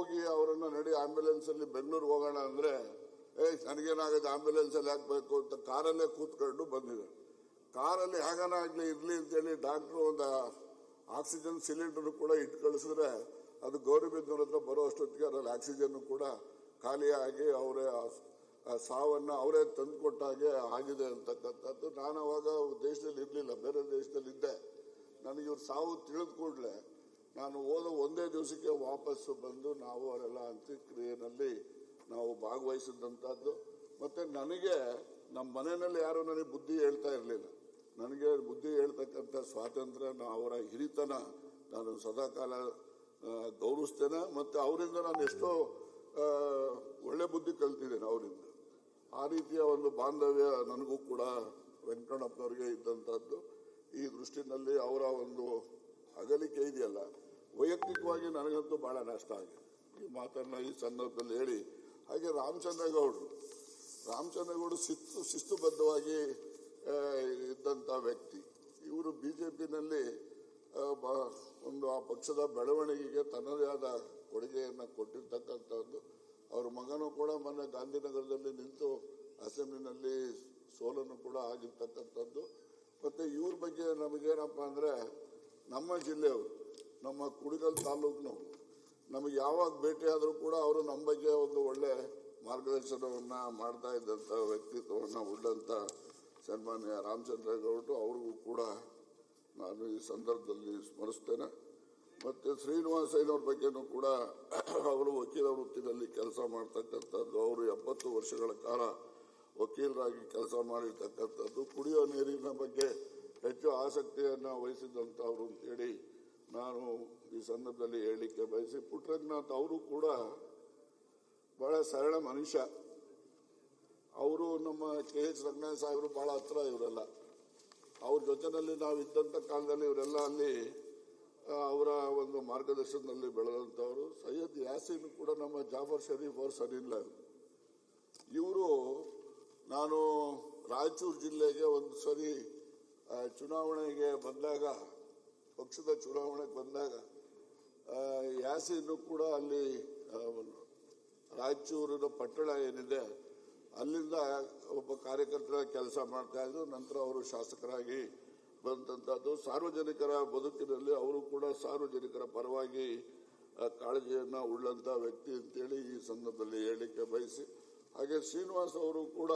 ಹೋಗಿ ಅವರನ್ನ ನಡಿ ಆಂಬ್ಯುಲೆನ್ಸ್ ಅಲ್ಲಿ ಬೆಂಗಳೂರಿಗೆ ಹೋಗೋಣ ಅಂದ್ರೆ ನನಗೇನಾಗುತ್ತೆ ಆಂಬ್ಯುಲೆನ್ಸ್ ಅಲ್ಲಿ ಹಾಕ್ಬೇಕು ಅಂತ ಕಾರಲ್ಲೇ ಕೂತ್ಕೊಂಡು ಬಂದಿದೆ. ಕಾರಲ್ಲಿ ಹೇಗನ ಆಗ್ಲಿ ಇರ್ಲಿ ಅಂತೇಳಿ ಡಾಕ್ಟರ್ ಒಂದು ಆಕ್ಸಿಜನ್ ಸಿಲಿಂಡರ್ ಕೂಡ ಇಟ್ಟು ಕಳಿಸಿದ್ರೆ ಅದು ಗೌರಿಬಿದನೂರ ಹತ್ರ ಬರೋ ಅಷ್ಟೊತ್ತಿಗೆ ಅದರಲ್ಲಿ ಆಕ್ಸಿಜನ್ ಕೂಡ ಖಾಲಿಯಾಗಿ ಅವರೇ ಸಾವನ್ನ ಅವರೇ ತಂದುಕೊಟ್ಟಾಗೆ ಆಗಿದೆ ಅಂತಕ್ಕಂಥದ್ದು. ನಾನು ಅವಾಗ ದೇಶದಲ್ಲಿ ಇರಲಿಲ್ಲ, ಬೇರೆ ದೇಶದಲ್ಲಿ ಇದ್ದೆ. ನನಗೆ ಇವ್ರ ಸಾವು ತಿಳಿದ ಕೂಡಲೇ ನಾನು ಹೋದ ಒಂದೇ ದಿವಸಕ್ಕೆ ವಾಪಸ್ಸು ಬಂದು ನಾವು ಅವರೆಲ್ಲ ಅಂತ್ಯಕ್ರಿಯೆಯಲ್ಲಿ ನಾವು ಭಾಗವಹಿಸಿದಂಥದ್ದು. ಮತ್ತೆ ನನಗೆ ನಮ್ಮ ಮನೆಯಲ್ಲಿ ಯಾರು ನನಗೆ ಬುದ್ಧಿ ಹೇಳ್ತಾ ಇರಲಿಲ್ಲ. ನನಗೆ ಬುದ್ಧಿ ಹೇಳ್ತಕ್ಕಂಥ ಸ್ವಾತಂತ್ರ್ಯ, ಅವರ ಹಿರಿತನ ನಾನು ಸದಾಕಾಲ ಗೌರವಿಸ್ತೇನೆ. ಮತ್ತು ಅವರಿಂದ ನಾನು ಎಷ್ಟೋ ಒಳ್ಳೆ ಬುದ್ಧಿ ಕಲ್ತಿದ್ದೇನೆ ಅವರಿಂದ. ಆ ರೀತಿಯ ಒಂದು ಬಾಂಧವ್ಯ ನನಗೂ ಕೂಡ ವೆಂಕಟಪ್ಪನವರಿಗೆ ಇದ್ದಂಥದ್ದು. ಈ ದೃಷ್ಟಿನಲ್ಲಿ ಅವರ ಒಂದು ಅಗಲಿಕೆ ಇದೆಯಲ್ಲ, ವೈಯಕ್ತಿಕವಾಗಿ ನನಗಂತೂ ಬಹಳ ನಷ್ಟ ಆಗಿದೆ. ಈ ಮಾತನ್ನ ಈ ಸಂದರ್ಭದಲ್ಲಿ ಹೇಳಿ, ಹಾಗೆ ರಾಮಚಂದ್ರೇಗೌಡರು ಶಿಸ್ತುಬದ್ಧವಾಗಿ ಇದ್ದಂಥ ವ್ಯಕ್ತಿ. ಇವರು ಬಿಜೆಪಿನಲ್ಲಿ ಒಂದು ಆ ಪಕ್ಷದ ಬೆಳವಣಿಗೆಗೆ ತನ್ನದೇ ಆದ ಕೊಡುಗೆಯನ್ನು ಕೊಟ್ಟಿರ್ತಕ್ಕಂಥದ್ದು. ಅವ್ರ ಮಗನೂ ಕೂಡ ಮೊನ್ನೆ ಗಾಂಧಿನಗರದಲ್ಲಿ ನಿಂತು ಅಸೆಂಬ್ಲಿನಲ್ಲಿ ಸೋಲನ್ನು ಕೂಡ ಆಗಿರ್ತಕ್ಕಂಥದ್ದು. ಮತ್ತೆ ಇವ್ರ ಬಗ್ಗೆ ನಮಗೇನಪ್ಪ ಅಂದ್ರೆ, ನಮ್ಮ ಜಿಲ್ಲೆಯವರು, ನಮ್ಮ ಕುಣಿಗಲ್ ತಾಲೂಕಿನವರು ನಮಗೆ ಯಾವಾಗ ಭೇಟಿಯಾದರೂ ಕೂಡ ಅವರು ನಮ್ಮ ಬಗ್ಗೆ ಒಂದು ಒಳ್ಳೆ ಮಾರ್ಗದರ್ಶನವನ್ನ ಮಾಡ್ತಾ ಇದ್ದಂಥ ವ್ಯಕ್ತಿತ್ವವನ್ನು ಉಳ್ಳಂತ ಸನ್ಮಾನ್ಯ ರಾಮಚಂದ್ರೇಗೌಡರು, ಅವ್ರಿಗೂ ಕೂಡ ನಾನು ಈ ಸಂದರ್ಭದಲ್ಲಿ ಸ್ಮರಿಸ್ತೇನೆ. ಮತ್ತೆ ಶ್ರೀನಿವಾಸಯ್ಯನವ್ರ ಬಗ್ಗೆನೂ ಕೂಡ ಅವರು ವಕೀಲ ವೃತ್ತಿನಲ್ಲಿ ಕೆಲಸ ಮಾಡ್ತಕ್ಕಂಥದ್ದು. ಅವರು 70 ವರ್ಷಗಳ ಕಾಲ ವಕೀಲರಾಗಿ ಕೆಲಸ ಮಾಡಿರ್ತಕ್ಕಂಥದ್ದು. ಕುಡಿಯೋ ನೀರಿನ ಬಗ್ಗೆ ಹೆಚ್ಚು ಆಸಕ್ತಿಯನ್ನು ವಹಿಸಿದಂಥವ್ರು ಅಂತೇಳಿ ನಾನು ಈ ಸಂದರ್ಭದಲ್ಲಿ ಹೇಳಲಿಕ್ಕೆ ಬಯಸಿ. ಪುಟ್ಟರಂಗನಾಥ್ ಅವರು ಕೂಡ ಬಹಳ ಸರಳ ಮನುಷ್ಯ. ಅವರು ನಮ್ಮ KH ರಂಗನಾಥ ಸಾಹೇಬರು ಬಹಳ ಹತ್ರ. ಇವರೆಲ್ಲ ಅವ್ರ ಜೊತೆನಲ್ಲಿ ನಾವು ಇದ್ದಂಥ ಕಾಲದಲ್ಲಿ ಇವರೆಲ್ಲ ಅಲ್ಲಿ ಅವರ ಒಂದು ಮಾರ್ಗದರ್ಶನದಲ್ಲಿ ಬೆಳೆದಂಥವರು. ಸೈಯದ್ ಯಾಸೀನ್ ಕೂಡ ನಮ್ಮ ಜಾಫರ್ ಶರೀಫ್ ಅವ್ರ ಸರಿಯಿಲ್ಲ. ಇವರು ನಾನು ರಾಯಚೂರು ಜಿಲ್ಲೆಗೆ ಒಂದು ಸರಿ ಚುನಾವಣೆಗೆ ಬಂದಾಗ, ಪಕ್ಷದ ಚುನಾವಣೆಗೆ ಬಂದಾಗ ಯಾಸೀನು ಕೂಡ ಅಲ್ಲಿ ರಾಯಚೂರಿನ ಪಟ್ಟಣ ಏನಿದೆ ಅಲ್ಲಿಂದ ಒಬ್ಬ ಕಾರ್ಯಕರ್ತರ ಕೆಲಸ ಮಾಡ್ತಾ ಇದ್ರು. ನಂತರ ಅವರು ಶಾಸಕರಾಗಿ ಬಂದಂಥದ್ದು. ಸಾರ್ವಜನಿಕರ ಬದುಕಿನಲ್ಲಿ ಅವರು ಕೂಡ ಸಾರ್ವಜನಿಕರ ಪರವಾಗಿ ಕಾಳಜಿಯನ್ನು ಉಳ್ಳಂತ ವ್ಯಕ್ತಿ ಅಂತೇಳಿ ಈ ಸಂದರ್ಭದಲ್ಲಿ ಹೇಳಲಿಕ್ಕೆ ಬಯಸಿ. ಹಾಗೆ ಶ್ರೀನಿವಾಸ್ ಅವರು ಕೂಡ